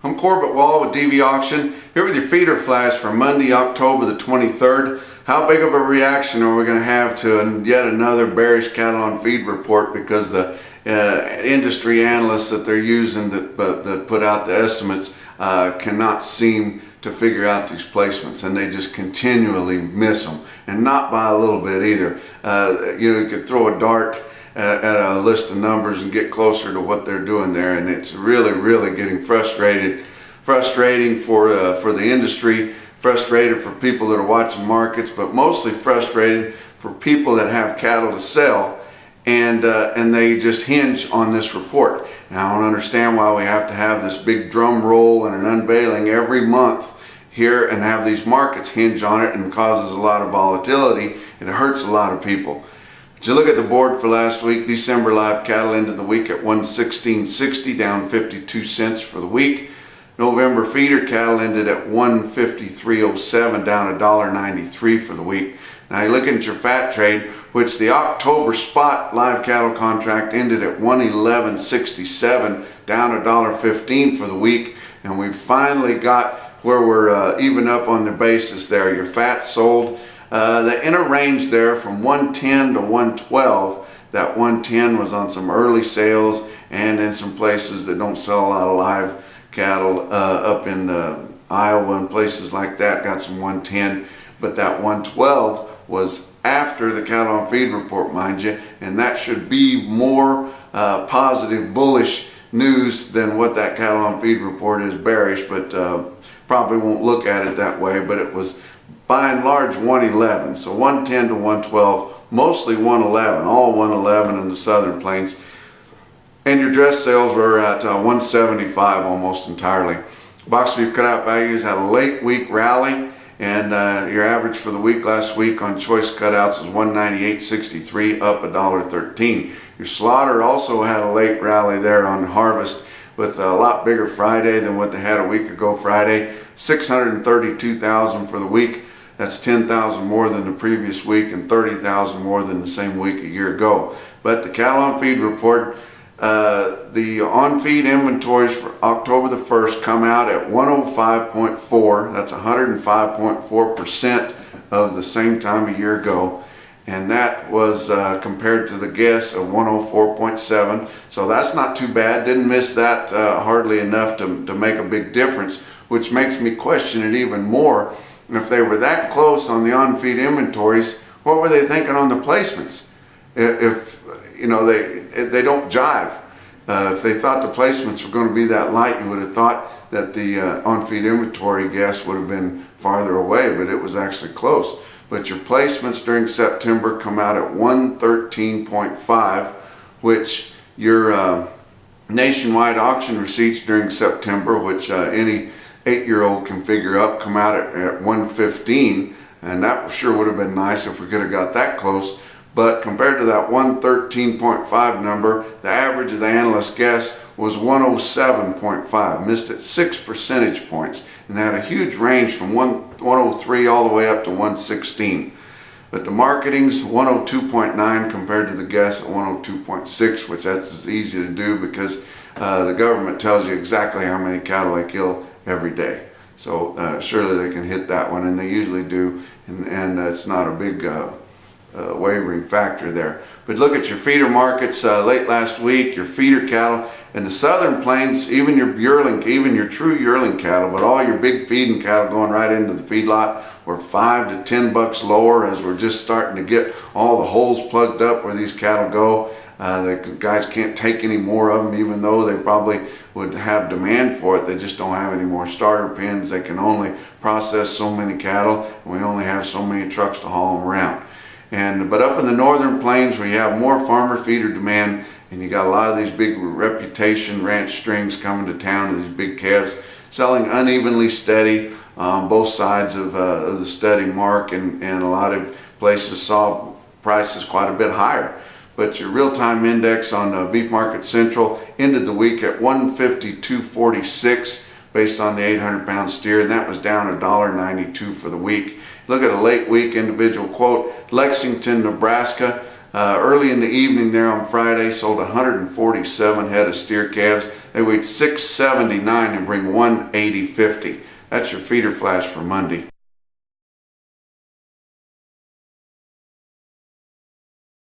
I'm Corbett Wall with DV Auction, here with your feeder flash for Monday, October the 23rd. How big of a reaction are we going to have to yet another bearish cattle on feed report, because the industry analysts that they're using that put out the estimates cannot seem to figure out these placements, and they just continually miss them, and not by a little bit either. You could throw a dart at a list of numbers and get closer to what they're doing there, and it's really getting frustrating for the industry, frustrated for people that are watching markets, but mostly frustrated for people that have cattle to sell, and they just hinge on this report. Now, I don't understand why we have to have this big drum roll and an unveiling every month here and have these markets hinge on it, and causes a lot of volatility, and it hurts a lot of people. But you look at the board for last week, December live cattle ended the week at 116.60, down 52 cents for the week. November feeder cattle ended at 153.07, down $1.93 for the week. Now you're looking at your fat trade, which the October spot live cattle contract ended at 111.67, down $1.15 for the week, and we finally got where we're even up on the basis there. Your fat sold the inner range there from 110 to 112. That 110 was on some early sales, and in some places that don't sell a lot of live cattle up in Iowa and places like that got some 110, but that 112 was after the cattle on feed report, mind you, and that should be more positive, bullish news than what that cattle on feed report is, bearish, but probably won't look at it that way. But it was by and large 111, so 110 to 112, mostly 111, all 111 in the southern plains. And your dress sales were at 175 almost entirely. Box beef cutout values had a late week rally, and your average for the week last week on choice cutouts was 198.63, up $1.13. Your slaughter also had a late rally there on harvest, with a lot bigger Friday than what they had a week ago Friday. 632,000 for the week. That's 10,000 more than the previous week and 30,000 more than the same week a year ago. But the cattle on feed report, the on-feed inventories for October the 1st come out at 105.4. That's 105.4% of the same time a year ago. And that was compared to the guess of 104.7. So that's not too bad. Didn't miss that hardly enough to make a big difference, which makes me question it even more. If they were that close on the on-feed inventories, what were they thinking on the placements? If you know, they don't jive. If they thought the placements were going to be that light, you would have thought that the on-feed inventory guess would have been farther away, but it was actually close. But your placements during September come out at 113.5, which your nationwide auction receipts during September, which any 8-year-old can figure up, come out at 115, and that sure would have been nice if we could have got that close. But compared to that 113.5 number, the average of the analyst guess was 107.5, missed it 6 percentage points, and they had a huge range from 103 all the way up to 116. But the marketing's 102.9 compared to the guess at 102.6, which that's easy to do because the government tells you exactly how many cattle they kill every day. So surely they can hit that one, and they usually do, and it's not a big wavering factor there. But look at your feeder markets late last week. Your feeder cattle in the southern plains, even your yearling, even your true yearling cattle, but all your big feeding cattle going right into the feedlot were $5 to $10 lower, as we're just starting to get all the holes plugged up where these cattle go. The guys can't take any more of them, even though they probably would have demand for it. They just don't have any more starter pens. They can only process so many cattle, and we only have so many trucks to haul them around. But up in the northern plains, where you have more farmer feeder demand, and you got a lot of these big reputation ranch strings coming to town, these big calves selling unevenly steady on both sides of the steady mark, and a lot of places saw prices quite a bit higher. But your real-time index on Beef Market Central ended the week at 152.46 based on the 800-pound steer, and that was down $1.92 for the week. Look at a late week individual quote. Lexington, Nebraska, Early in the evening there on Friday, sold 147 head of steer calves. They weighed 679 and bring 180.50. That's your feeder flash for Monday.